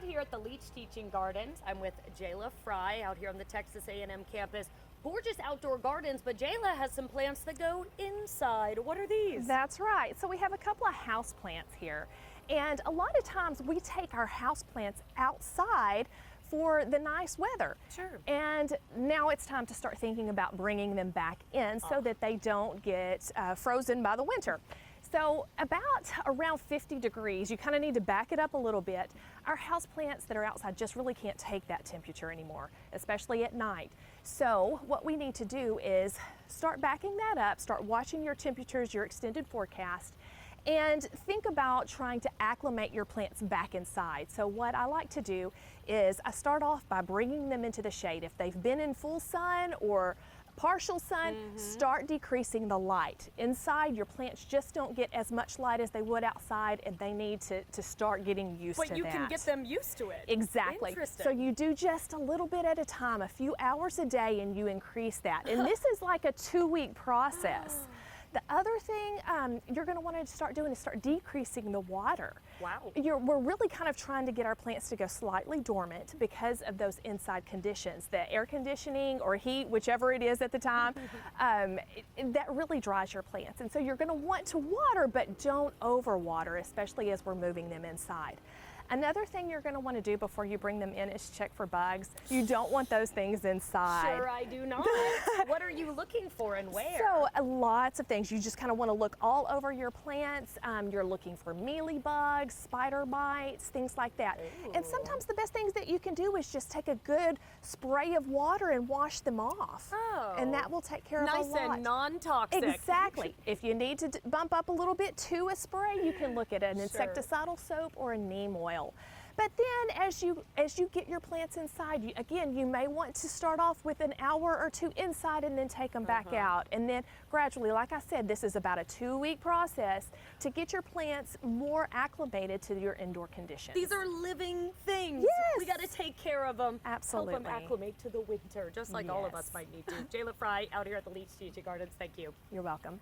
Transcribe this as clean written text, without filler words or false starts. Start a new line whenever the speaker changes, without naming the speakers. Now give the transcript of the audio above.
out here at the Leach Teaching Gardens. I'm with Jayla Fry out here on the Texas A&M campus. Gorgeous outdoor gardens, but Jayla has some plants that go inside. What are these?
That's right. So we have a couple of house plants here. And a lot of times we take our house plants outside for the nice weather.
Sure.
And now it's time to start thinking about bringing them back in so that they don't get frozen by the winter. So about around 50 degrees, you kind of need to back it up a little bit. Our house plants that are outside just really can't take that temperature anymore, especially at night. So what we need to do is start backing that up, start watching your temperatures, your extended forecast, and think about trying to acclimate your plants back inside. So what I like to do is I start off by bringing them into the shade. If they've been in full sun or partial sun, start decreasing the light. Inside, your plants just don't get as much light as they would outside, and they need to start getting used to that.
But you can get them used to it.
Exactly.
Interesting.
So you do just a little bit at a time, a few hours a day, and you increase that. And this is like a 2-week process. The other thing you're going to want to start doing is start decreasing the water.
Wow.
We're really kind of trying to get our plants to go slightly dormant because of those inside conditions. The air conditioning or heat, whichever it is at the time, that really dries your plants. And so you're going to want to water, but don't overwater, especially as we're moving them inside. Another thing you're going to want to do before you bring them in is check for bugs. You don't want those things inside.
Sure, I do not. What are you looking for and where?
So lots of things. You just kind of want to look all over your plants. You're looking for mealy bugs, spider bites, things like that.
Ooh.
And sometimes the best things that you can do is just take a good spray of water and wash them off.
Oh.
And that will take care of a lot.
Nice and non-toxic.
Exactly. If you need to bump up a little bit to a spray, you can look at an
Sure.
insecticidal soap or a neem oil. But then as you get your plants inside, you may want to start off with an hour or two inside and then take them back out. And then gradually, like I said, this is about a 2-week process to get your plants more acclimated to your indoor conditions.
These are living things.
Yes.
We got to take care of them.
Absolutely.
Help them acclimate to the winter, just like all of
Yes.
us might need to. Jayla Fry out here at the Leach Teaching Gardens. Thank you.
You're welcome.